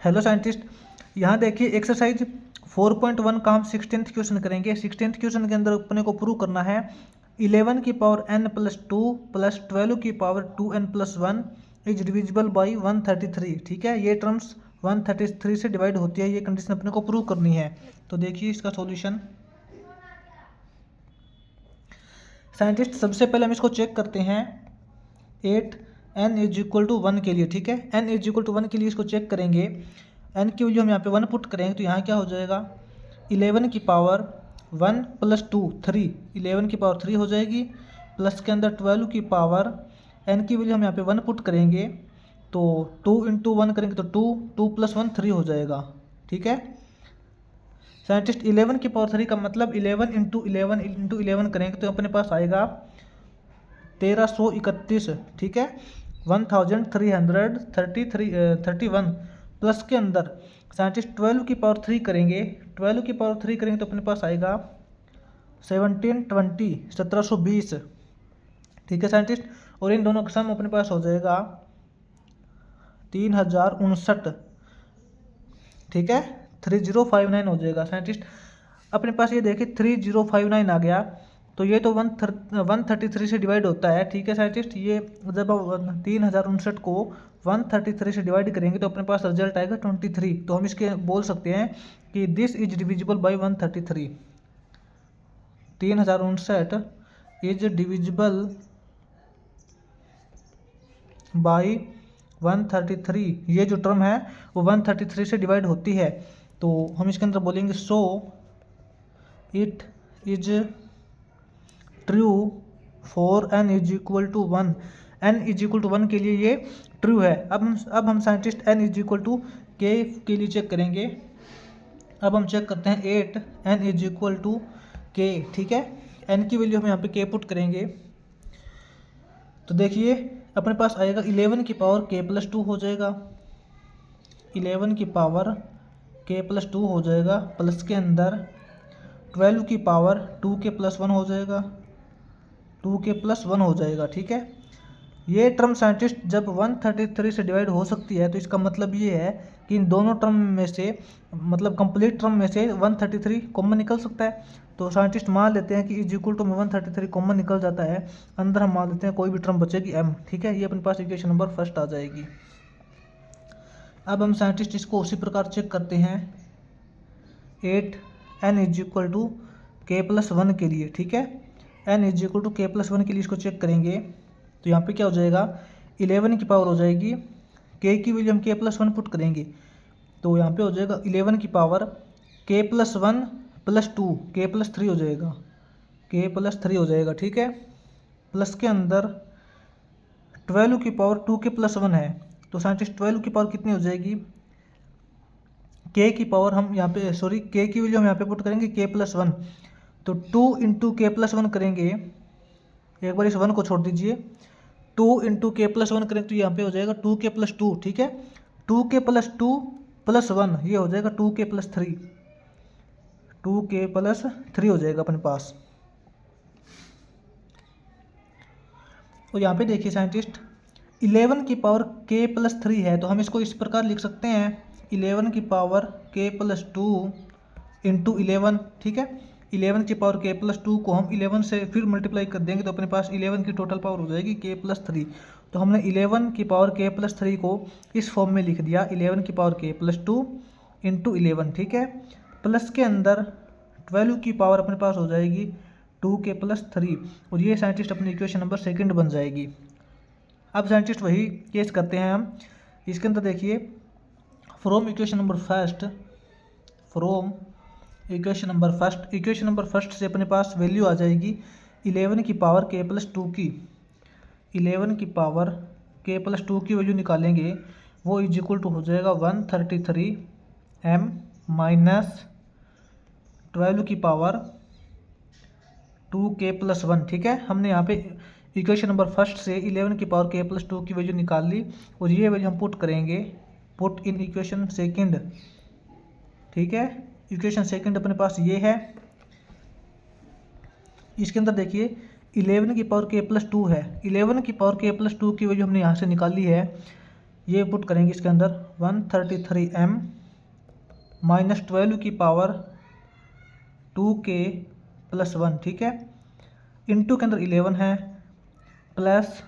Hello scientist, यहाँ देखिए exercise 4.1 का हम 16th क्वेश्चन करेंगे। 16th क्वेश्चन के अंदर अपने को प्रूव करना है 11 की पावर n प्लस 2 प्लस 12 की power 2n plus 1 is divisible by 133। ठीक है, ये टर्म्स 133 से डिवाइड होती है, ये कंडीशन अपने को प्रूव करनी है। तो देखिए इसका सॉल्यूशन। साइंटिस्ट सबसे पहले हम इसको चेक करते हैं 8 n इज इक्वल टू 1 के लिए। ठीक है, n इज इक्वल टू 1 के लिए इसको चेक करेंगे। n की वैल्यू हम यहाँ पे 1 पुट करेंगे तो यहाँ क्या हो जाएगा 11 की पावर 1 प्लस 2 3, 11 की पावर 3 हो जाएगी, प्लस के अंदर 12 की पावर n की वैल्यू हम यहाँ पे 1 पुट करेंगे तो 2 इंटू 1 करेंगे तो 2, 2 प्लस 1 3 हो जाएगा। ठीक है साइंटिस्ट, 11 की पावर 3 का मतलब 11 इंटू 11 करेंगे तो अपने पास आएगा 1331। ठीक है, 1331 प्लस के अंदर साइंटिस्ट 12 की पावर 3 करेंगे, 12 की पावर 3 करेंगे तो अपने पास आएगा 1720। ठीक है साइंटिस्ट, और इन दोनों का सम अपने पास हो जाएगा 3059। ठीक है, 3059 हो जाएगा। साइंटिस्ट अपने पास ये देखिए 3059 आ गया तो ये तो 133 से डिवाइड होता है। ठीक है साइंटिस्ट, ये जब 3059 को 133 से डिवाइड करेंगे तो अपने पास रिजल्ट आएगा 23। तो हम इसके बोल सकते हैं कि this is divisible by 133। 3059 is divisible by 133। ये जो टर्म है वो 133 से डिवाइड होती है, तो हम इसके अंदर बोलेंगे so it is true for n is equal to 1। n is equal to 1 के लिए ये ट्रू है। अब हम साइंटिस्ट n is equal to k के लिए चेक करेंगे। अब हम चेक करते हैं 8 n is equal to k। ठीक है, n की वैल्यू हम यहाँ पे k पुट करेंगे तो देखिए अपने पास आएगा 11 की पावर k प्लस 2 हो जाएगा, 11 की पावर k प्लस 2 हो जाएगा, प्लस के अंदर 12 की पावर 2k प्लस 1 हो जाएगा, 2k प्लस 1 हो जाएगा। ठीक है, ये टर्म साइंटिस्ट जब 133 से डिवाइड हो सकती है तो इसका मतलब ये है कि इन दोनों टर्म में से मतलब कंप्लीट टर्म में से 133 कॉमन निकल सकता है। तो साइंटिस्ट मान लेते हैं कि इज इक्वल टू में 133 कॉमन निकल जाता है, अंदर हम मान लेते हैं कोई भी टर्म बचेगी m। ठीक है, ये अपने पास इक्वेशन नंबर फर्स्ट आ जाएगी। अब हम साइंटिस्ट इसको उसी प्रकार चेक करते हैं 8 n is equal to k plus 1 के लिए। ठीक है, n is equal to k plus 1 के लिए इसको चेक करेंगे तो यहाँ पे क्या हो जाएगा 11 की पावर हो जाएगी, k की वैल्यू हम k प्लस 1 पुट करेंगे तो यहाँ पे हो जाएगा 11 की power k plus 1 plus 2 k plus 3 हो जाएगा, k प्लस 3 हो जाएगा। ठीक है, प्लस के अंदर 12 की पावर 2k प्लस 1 है तो साइंटिस्ट 12 की पावर कितनी हो जाएगी k की पावर हम यहाँ पे k की वैल्यू हम यहाँ पे पुट करेंगे k प्लस 1 तो 2 इंटू k प्लस 1 करेंगे, एक बार इस 1 को छोड़ दीजिए, 2 इंटू k प्लस 1 करें तो यहाँ पे हो जाएगा 2k प्लस 2। ठीक है, 2k प्लस 2 प्लस 1 ये हो जाएगा 2k प्लस 3, 2k प्लस 3 हो जाएगा अपने पास। और यहाँ पे देखिए साइंटिस्ट 11 की पावर k प्लस 3 है तो हम इसको इस प्रकार लिख सकते हैं 11 की पावर k प्लस 2 इंटू 11। ठीक है, 11 की पावर k प्लस 2 को हम 11 से फिर मल्टीप्लाई कर देंगे तो अपने पास 11 की टोटल पावर हो जाएगी k प्लस 3। तो हमने 11 की पावर k प्लस 3 को इस फॉर्म में लिख दिया 11 की पावर k प्लस 2 इंटू 11। ठीक है, प्लस के अंदर 12 की पावर अपने पास हो जाएगी 2k प्लस 3 और ये साइंटिस्ट अपनी इक्वेशन नंबर सेकंड बन जाएगी। अब साइंटिस्ट वही केस करते हैं हम, इसके अंदर देखिए फ्रॉम इक्वेशन नंबर फर्स्ट से अपने पास वैल्यू आ जाएगी 11 की पावर k प्लस 2 की, 11 की पावर k प्लस 2 की वैल्यू निकालेंगे वो इज इक्वल टू हो जाएगा 133m माइनस 12 की पावर 2k प्लस 1। ठीक है, हमने यहाँ पे इक्वेशन नंबर फर्स्ट से 11 की पावर k प्लस 2 की वैल्यू निकाल ली और ये वैल्यू हम पुट करेंगे पुट इन इक्वेशन सेकंड। ठीक है, इक्वेशन सेकंड अपने पास ये है, इसके अंदर देखिए 11 की पावर k प्लस 2 है, 11 की पावर k प्लस 2 की वैल्यू हमने यहाँ से निकाली है ये पुट करेंगे इसके अंदर 133m माइनस 12 की पावर 2k प्लस 1, ठीक है, इंटू के अंदर 11 है प्लस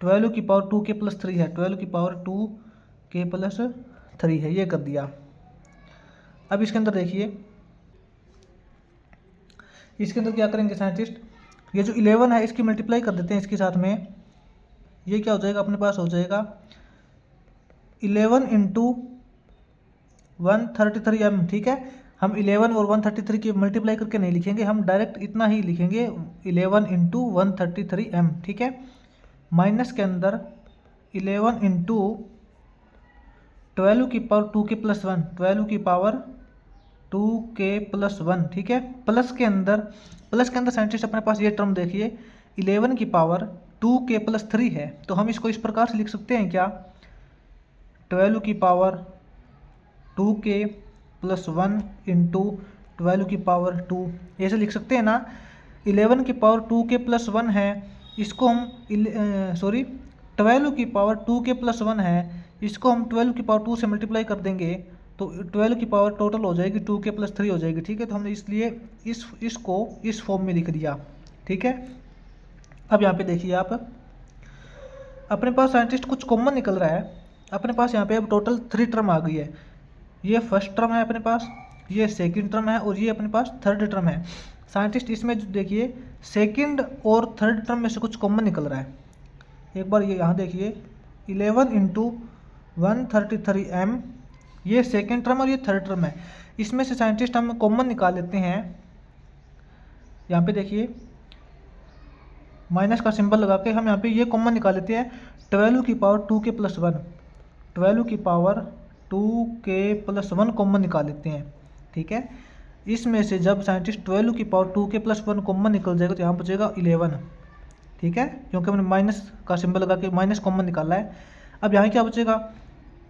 12 की पावर 2k प्लस 3 है, 12 की पावर 2k प्लस 3 है, ये कर दिया। अब इसके अंदर देखिए, इसके अंदर क्या करेंगे साइंटिस्ट, ये जो 11 है इसकी मल्टीप्लाई कर देते हैं इसके साथ में, ये क्या हो जाएगा अपने पास हो जाएगा 11 इंटू 133m, ठीक है। हम 11 और 133 की मल्टीप्लाई करके नहीं लिखेंगे, हम डायरेक्ट इतना ही लिखेंगे 11 इंटू 133m, ठीक है, माइनस के अंदर 11 इंटू 12 की पावर 2k प्लस 1, 12 की पावर 2k प्लस 1, ठीक है, प्लस के अंदर साइंटिस्ट अपने पास ये टर्म देखिए 11 की पावर 2k प्लस 3 है, तो हम इसको इस प्रकार से लिख सकते हैं क्या, 12 की पावर 2k प्लस 1 इंटू 12 की पावर 2, ऐसे लिख सकते हैं ना। 11 की पावर 2k प्लस 1 है, इसको हम 12 की पावर 2k प्लस 1 है, इसको हम 12 की पावर 2 से मल्टीप्लाई कर देंगे तो 12 की पावर टोटल हो जाएगी 2k प्लस 3 हो जाएगी, ठीक है। तो हमने इसलिए इसको इस फॉर्म में लिख दिया, ठीक है। अब यहाँ पे देखिए आप, अपने पास साइंटिस्ट कुछ कॉमन निकल रहा है, अपने पास यहाँ पे अब टोटल 3 टर्म आ गई है, ये फर्स्ट टर्म है अपने पास, ये सेकंड टर्म है और ये अपने पास थर्ड टर्म है। साइंटिस्ट इसमें जो देखिए सेकंड और थर्ड टर्म में से कुछ कॉमन निकल रहा है, एक बार ये यहाँ देखिए 11 इंटू 133m, ये सेकंड टर्म और ये थर्ड टर्म है, इसमें से साइंटिस्ट हम कॉमन निकाल लेते हैं। यहाँ पे देखिए माइनस का सिंबल लगा के हम यहाँ पे ये कॉमन निकाल लेते हैं, 12 की पावर 2k प्लस 1, 12 की पावर 2k प्लस 1 कॉमन निकाल लेते हैं, ठीक है। इसमें से जब साइंटिस्ट 12 की पावर 2k प्लस 1 कॉमन निकल जाएगा तो यहाँ बचेगा 11, ठीक है, क्योंकि हमने माइनस का सिंबल लगा के माइनस कॉमन निकाला है। अब यहाँ क्या बचेगा,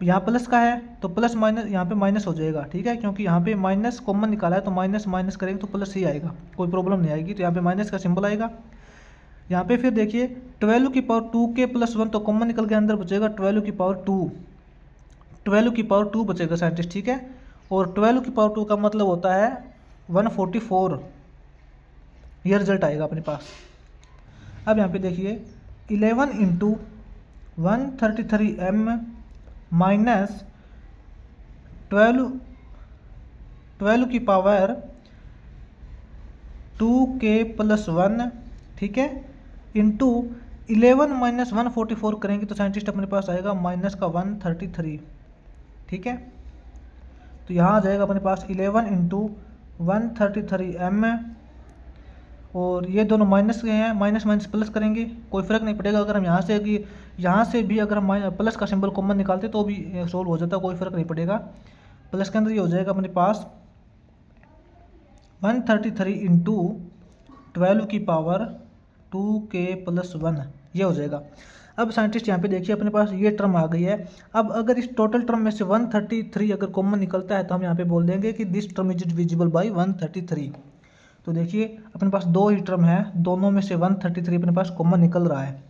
यहाँ प्लस का है तो प्लस माइनस यहाँ पे माइनस हो जाएगा, ठीक है, क्योंकि यहाँ पे माइनस कॉमन निकाला है तो माइनस माइनस करेंगे तो प्लस ही आएगा, कोई प्रॉब्लम नहीं आएगी, तो यहाँ पे माइनस का सिंबल आएगा। यहाँ पे फिर देखिए 12 की पावर 2k प्लस 1 तो कॉमन निकल के अंदर बचेगा 12 की पावर 2, 12 की पावर 2 बचेगा साइंटिस्ट, ठीक है, और 12 की पावर 2 का मतलब होता है 144, ये रिजल्ट आएगा अपने पास। अब यहाँ पे देखिए 11 इंटू 133m माइनस 12 की पावर 2k प्लस 1, ठीक है, इंटू 11 माइनस 144 करेंगे तो साइंटिस्ट अपने पास आएगा माइनस का 133, ठीक है। तो यहाँ आ जाएगा अपने पास 11 इंटू 133m, और ये दोनों माइनस के हैं, माइनस माइनस प्लस करेंगे कोई फ़र्क नहीं पड़ेगा, अगर हम यहाँ से भी अगर हम प्लस का सिंबल कॉमन निकालते तो भी सोल्व हो जाता, कोई फ़र्क नहीं पड़ेगा। प्लस के अंदर ये हो जाएगा अपने पास 133 इंटू 12 की पावर 2k प्लस 1, ये हो जाएगा। अब साइंटिस्ट यहाँ पे देखिए अपने पास ये टर्म आ गई है। अब अगर इस टोटल टर्म में से 133 अगर कॉमन निकलता है तो हम यहाँ पे बोल देंगे कि this term is divisible by 133। तो देखिए अपने पास दो ही टर्म है, दोनों में से 133 अपने पास कॉमन निकल रहा है।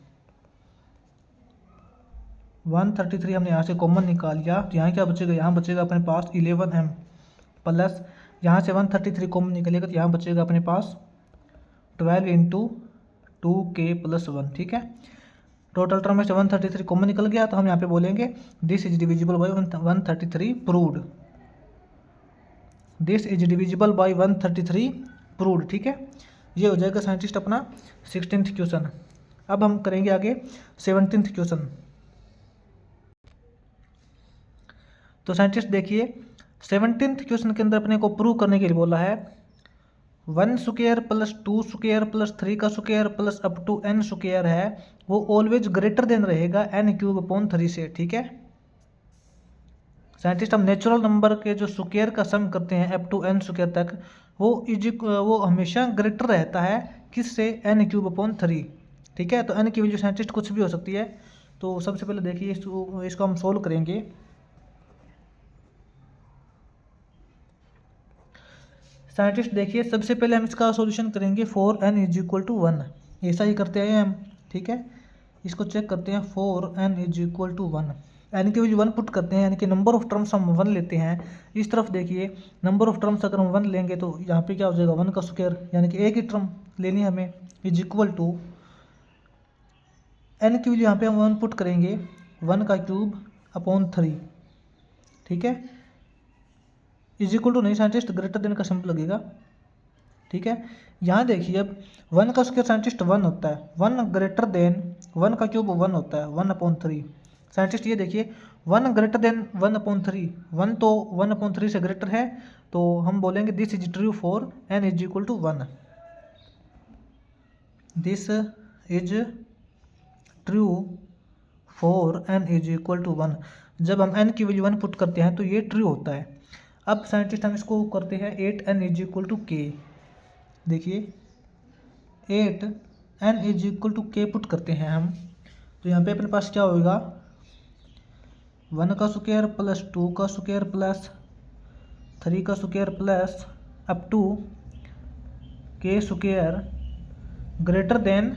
133 हमने यहाँ से कॉमन निकाल लिया तो यहाँ क्या बचेगा, यहाँ बचेगा अपने पास 11m प्लस यहाँ से 133 कॉमन निकलेगा तो यहाँ बचेगा अपने पास 12 इंटू 2k प्लस 1, ठीक है। टोटल टर्म में से 133 कॉमन निकल गया तो हम यहाँ पे बोलेंगे this is divisible by 133 proved, this is divisible by 133 proved, ठीक है। ये हो जाएगा साइंटिस्ट अपना 16th क्वेश्चन। अब हम करेंगे आगे 17th क्वेश्चन। तो साइंटिस्ट देखिए 17th क्वेश्चन के अंदर अपने को प्रूव करने के लिए बोला है 1 स्क्वायर प्लस 2 स्क्वायर प्लस 3 का square plus up to n square है वो ऑलवेज ग्रेटर देन रहेगा n क्यूब अपॉन 3 से, ठीक है। साइंटिस्ट हम नेचुरल नंबर के जो स्क्वायर का सम करते हैं अप टू n स्क्वायर तक वो हमेशा ग्रेटर रहता है किससे, n क्यूब अपॉन 3, ठीक है। तो n की वैल्यू साइंटिस्ट कुछ भी हो सकती है। तो सबसे पहले देखिए इसको हम सोल्व करेंगे। साइंटिस्ट देखिए सबसे पहले हम इसका सॉल्यूशन करेंगे for n is equal to 1, ऐसा ही करते हैं हम, ठीक है। इसको चेक करते हैं। 4n is equal to 1, N की वैल्यू 1 पुट करते हैं, यानी कि नंबर ऑफ टर्म्स हम 1 लेते हैं। इस तरफ देखिए नंबर ऑफ टर्म्स अगर हम 1 लेंगे तो यहाँ पे क्या हो जाएगा 1 का स्क्वायर, यानी कि एक ही टर्म लेनी है हमें, इज इक्वल टू एन की वैल्यू यहाँ पे हम 1 पुट करेंगे 1 का क्यूब अपॉन 3, ठीक है। इज इक्वल टू नहीं साइंटिस्ट, ग्रेटर देन का सिंबल लगेगा, ठीक है। यहाँ देखिए अब 1 का स्क्वायर साइंटिस्ट 1 होता है, 1 ग्रेटर देन 1 का क्यूब 1 होता है 1/3 साइंटिस्ट। ये देखिए 1 ग्रेटर देन 1/3, 1 तो 1/3 से ग्रेटर है, तो हम बोलेंगे this is true for n is equal to 1, this is true for n is equal to 1। जब हम n की वैल्यू 1 पुट करते हैं तो ये ट्रू होता है। अब साइंटिस्ट हम इसको करते हैं 8n is equal to k। देखिए 8n is equal to k put करते हैं हम, तो यहाँ पे अपने पास क्या होगा 1 का स्क्वायर प्लस 2 का स्क्वायर प्लस 3 का square plus up to k square greater than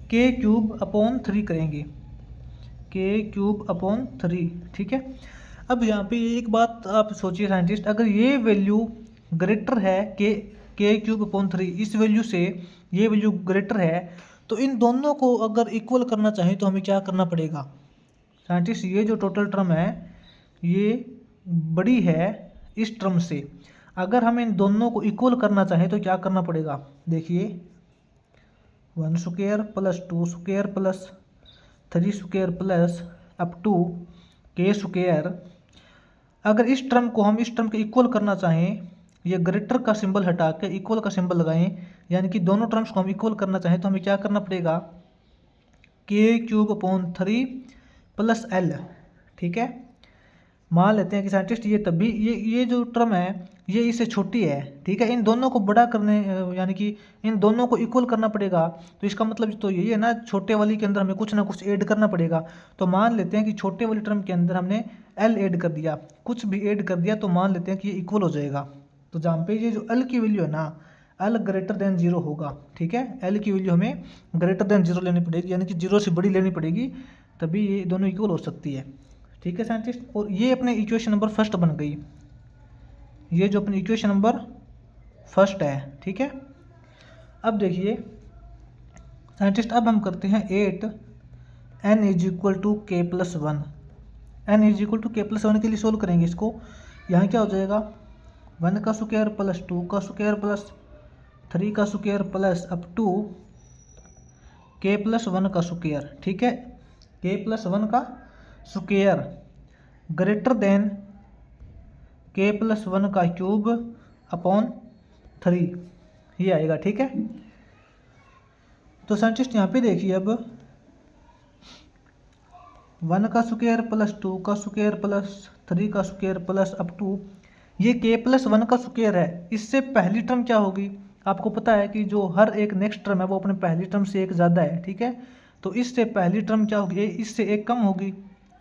k cube upon 3 करेंगे, k क्यूब अपॉन 3, ठीक है। अब यहाँ पे एक बात आप सोचिए साइंटिस्ट, अगर ये वैल्यू ग्रेटर है k क्यूब अपॉन 3, इस वैल्यू से ये वैल्यू ग्रेटर है, तो इन दोनों को अगर इक्वल करना चाहें तो हमें क्या करना पड़ेगा साइंटिस्ट। ये जो टोटल टर्म है ये बड़ी है इस टर्म से, अगर हम इन दोनों को इक्वल करना चाहें तो क्या करना पड़ेगा। देखिए 1 square plus 2 square plus 3 square plus up to k square, अगर इस टर्म को हम इस टर्म के इक्वल करना चाहें, ये ग्रेटर का सिंबल हटा के इक्वल का सिंबल लगाएं, यानी कि दोनों टर्म्स को हम इक्वल करना चाहें तो हमें क्या करना पड़ेगा k cube upon 3 plus l, ठीक है। मान लेते हैं कि साइंटिस्ट ये तभी ये जो टर्म है ये इससे छोटी है, ठीक है। इन दोनों को बड़ा करने यानी कि इन दोनों को इक्वल करना पड़ेगा, तो इसका मतलब तो यही है ना, छोटे वाली के अंदर हमें कुछ ना कुछ ऐड करना पड़ेगा। तो मान लेते हैं कि छोटे वाली टर्म के अंदर हमने l ऐड कर दिया, कुछ भी ऐड कर दिया, तो मान लेते हैं कि ये इक्वल हो जाएगा। तो जहाँ पे ये जो l की वैल्यू है ना, l ग्रेटर देन 0 होगा, ठीक है। l की वैल्यू हमें ग्रेटर देन 0 लेनी पड़ेगी, यानी कि 0 से बड़ी लेनी पड़ेगी, तभी ये दोनों इक्वल हो सकती है, ठीक है साइंटिस्ट। और ये अपने इक्वेशन नंबर फर्स्ट बन गई, ये जो अपनी इक्वेशन नंबर फर्स्ट है, ठीक है। अब देखिए साइंटिस्ट, अब हम करते हैं 8n is equal to k plus 1, n is equal to k plus 1 के लिए सोल्व करेंगे इसको। यहाँ क्या हो जाएगा 1 का स्क्वायर प्लस 2 का स्क्वायर प्लस 3 का square plus up to k plus 1 का स्क्वायर, ठीक है। k प्लस 1 का square greater than k plus 1 का क्यूब अपॉन 3, ये आएगा, ठीक है। तो साइंटिस्ट यहाँ पे देखिए अब 1 का स्क्वायर प्लस 2 का स्क्वायर प्लस 3 का स्क्वायर प्लस अप टू ये k प्लस 1 का स्क्वायर है, इससे पहली टर्म क्या होगी आपको पता है कि जो हर एक नेक्स्ट टर्म है वो अपने पहली टर्म से एक ज़्यादा है, ठीक है। तो इससे पहली टर्म क्या होगी, इससे एक कम होगी,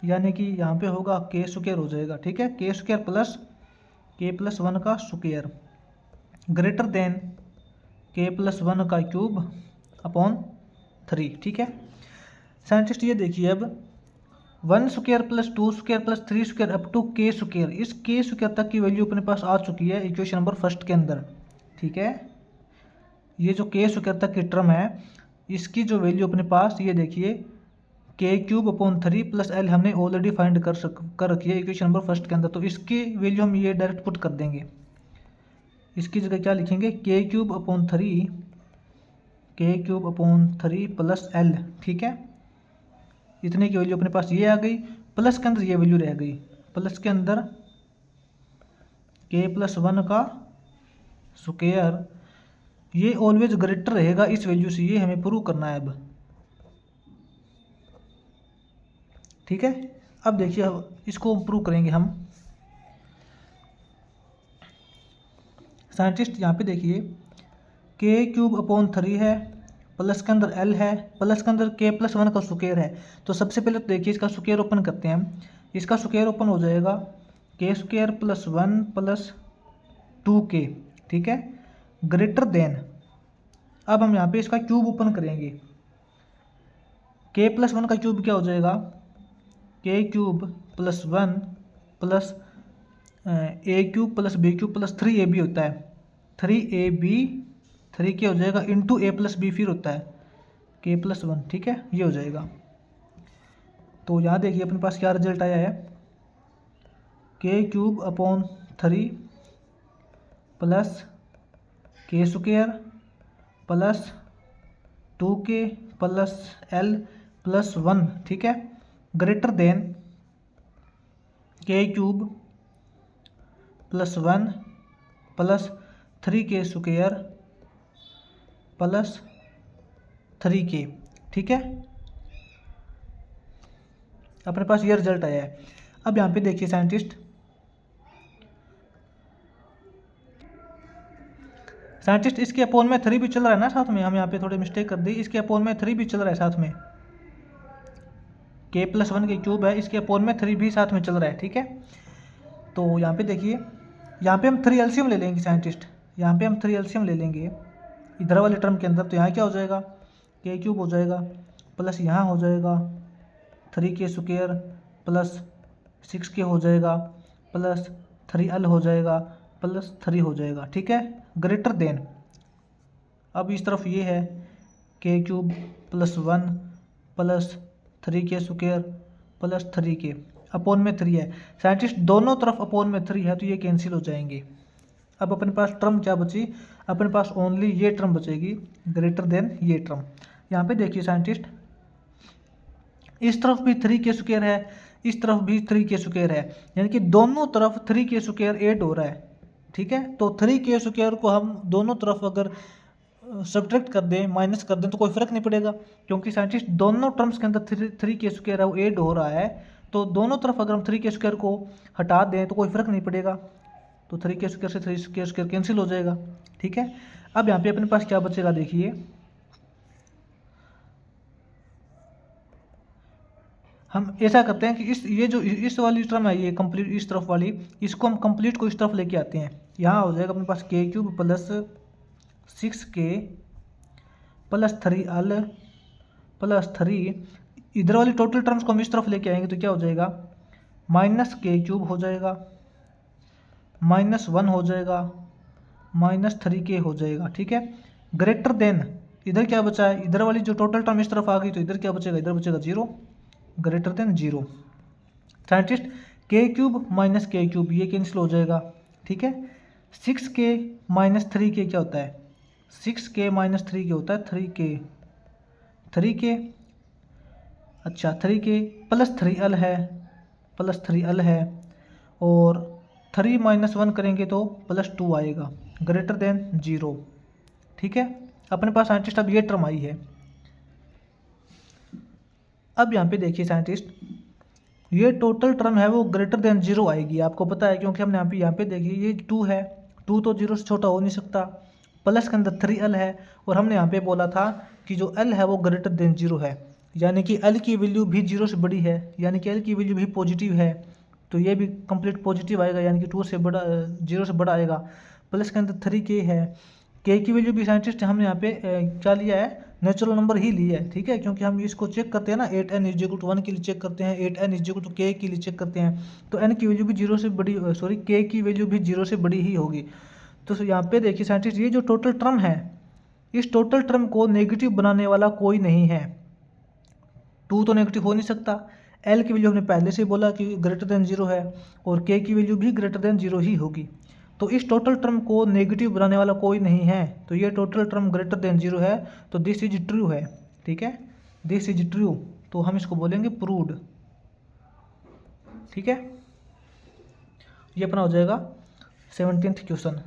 यानी कि यहाँ पे होगा k स्क्वायर हो जाएगा, ठीक है। k square plus k plus 1 का square greater than k plus 1 का क्यूब अपॉन 3, ठीक है। साइंटिस्ट ये देखिए अब 1 square plus 2 square plus 3 square up to k square, इस k स्क्वायर तक की वैल्यू अपने पास आ चुकी है इक्वेशन नंबर फर्स्ट के अंदर, ठीक है। ये जो k स्क्वायर तक की टर्म है इसकी जो वैल्यू अपने पास ये देखिए k cube upon 3 plus l हमने ऑलरेडी फाइंड कर रखी है इक्वेशन नंबर फर्स्ट के अंदर, तो इसकी वैल्यू हम ये डायरेक्ट पुट कर देंगे। इसकी जगह क्या लिखेंगे k cube upon 3 plus l, ठीक है। इतने की वैल्यू अपने पास ये आ गई, प्लस के अंदर ये वैल्यू रह गई, प्लस के अंदर k प्लस 1 का स्क्वायर, ये ऑलवेज ग्रेटर रहेगा इस वैल्यू से, ये हमें प्रूव करना है अब, ठीक है। अब देखिए इसको प्रूव करेंगे हम। साइंटिस्ट यहाँ पे देखिए k क्यूब अपॉन 3 है, प्लस के अंदर l है, प्लस के अंदर k प्लस 1 का स्क्वायर है। तो सबसे पहले तो देखिए इसका स्क्वायर ओपन करते हैं हम, इसका स्क्वायर ओपन हो जाएगा k square plus 1 plus 2k, ठीक है, ग्रेटर देन अब हम यहाँ पे इसका क्यूब ओपन करेंगे। k+1 का क्यूब क्या हो जाएगा, k³ + 1 plus a³ + b³ + 3ab होता है, 3ab 3 क्या हो जाएगा इंटू a+b फिर होता है k+1, ठीक है, ये हो जाएगा। तो यहाँ देखिए अपने पास क्या रिजल्ट आया है, k³/3 plus k² plus 2k plus l plus 1, ठीक है, greater than k³ + 1 plus 3k² plus 3k, ठीक है, अपने पास ये रिजल्ट आया है। अब यहाँ पे देखिए साइंटिस्ट इसके अपोन में 3 भी चल रहा है ना साथ में, हम यहाँ पे थोड़ी मिस्टेक कर दी, इसके अपोन में 3 भी चल रहा है साथ में, k+1 के क्यूब है, इसके अपोन में 3 भी साथ में चल रहा है, ठीक है। तो यहाँ पे देखिए, यहाँ पे हम 3 एलसीएम ले लेंगे साइंटिस्ट, यहाँ पे हम 3 एलसीएम ले लेंगे इधर वाले टर्म के अंदर। तो यहाँ क्या हो जाएगा, k³ हो जाएगा प्लस यहाँ हो जाएगा 3k² प्लस 6k हो जाएगा प्लस 3l हो जाएगा प्लस 3 हो जाएगा, ठीक है, ग्रेटर देन। अब इस तरफ ये है k³ + 1 plus 3k² plus 3k, upon में 3 है साइंटिस्ट, दोनों तरफ अपोन में 3 है तो ये कैंसिल हो जाएंगे। अब अपने पास टर्म क्या बची, अपने पास ओनली ये टर्म बचेगी ग्रेटर देन ये टर्म। यहाँ पे देखिए साइंटिस्ट, इस तरफ भी 3k² है, इस तरफ भी 3k² है, यानी कि दोनों तरफ 3k² ऐड हो रहा है, ठीक है। तो 3k² को हम दोनों तरफ अगर सब्ट्रैक्ट कर दें, माइनस कर दें, तो कोई फर्क नहीं पड़ेगा, क्योंकि साइंटिस्ट दोनों टर्म्स के अंदर 3k² है वो ऐड हो रहा है। तो दोनों तरफ अगर हम 3k² को हटा दें तो कोई फर्क नहीं पड़ेगा, तो 3k² से 3k² कैंसिल हो जाएगा, ठीक है। अब यहाँ पे अपने पास क्या बचेगा, देखिए हम ऐसा करते हैं कि इस वाली टर्म है ये कंप्लीट, इस तरफ वाली, इसको हम कंप्लीट को इस तरफ लेके आते हैं। यहाँ हो जाएगा अपने पास k³ plus 6k plus 3l plus 3, इधर वाली टोटल टर्म्स को हम इस तरफ लेके आएंगे तो क्या हो जाएगा, -k³ हो जाएगा, -1 हो जाएगा, -3k हो जाएगा, ठीक है, ग्रेटर देन। इधर क्या बचा है, इधर वाली जो टोटल टर्म इस तरफ आ गई तो इधर क्या बचेगा, इधर बचेगा 0, greater than 0। Scientist k³ - k³ ये कैंसिल हो जाएगा, ठीक है। 6k - 3k क्या होता है, 6k - 3k होता है 3k, अच्छा 3k प्लस 3l है, प्लस 3l है, और 3 - 1 करेंगे तो +2 आएगा, ग्रेटर देन 0, ठीक है। अपने पास साइंटिस्ट अब ये टर्म आई है। अब यहाँ पे देखिए साइंटिस्ट, ये टोटल टर्म है वो ग्रेटर देन 0 आएगी, आपको पता है, क्योंकि हमने यहाँ पे देखिए ये 2 है, 2 तो 0 से छोटा हो नहीं सकता, प्लस के अंदर 3l है, और हमने यहाँ पे बोला था कि जो l है वो ग्रेटर देन 0 है, यानी कि l की वैल्यू भी 0 से बड़ी है, यानी कि l की वैल्यू भी पॉजिटिव है, तो ये भी कंप्लीट पॉजिटिव आएगा, यानी कि 2 से बड़ा 0 से बड़ा आएगा। प्लस के अंदर 3k है, k की वैल्यू भी साइंटिस्ट हमने यहाँ पे क्या लिया है, नेचुरल नंबर ही लिया है, ठीक है, क्योंकि हम इसको चेक करते हैं ना, 8n = 1 के लिए चेक करते हैं, 8n = k के लिए चेक करते हैं, तो n की वैल्यू भी 0 से बड़ी, सॉरी k की वैल्यू भी 0 से बड़ी ही होगी। तो यहाँ पे देखिए साइंटिस्ट, ये जो टोटल टर्म है, इस टोटल टर्म को नेगेटिव बनाने वाला कोई नहीं है, 2 तो नेगेटिव हो नहीं सकता, l की वैल्यू हमने पहले से बोला कि ग्रेटर देन 0 है, और k की वैल्यू भी ग्रेटर देन 0 ही होगी, तो इस टोटल टर्म को नेगेटिव बनाने वाला कोई नहीं है, तो ये टोटल टर्म ग्रेटर देन 0 है, तो दिस इज ट्रू है, ठीक है, दिस इज ट्रू, तो हम इसको बोलेंगे प्रूव्ड, ठीक है। ये अपना हो जाएगा 17th क्वेश्चन।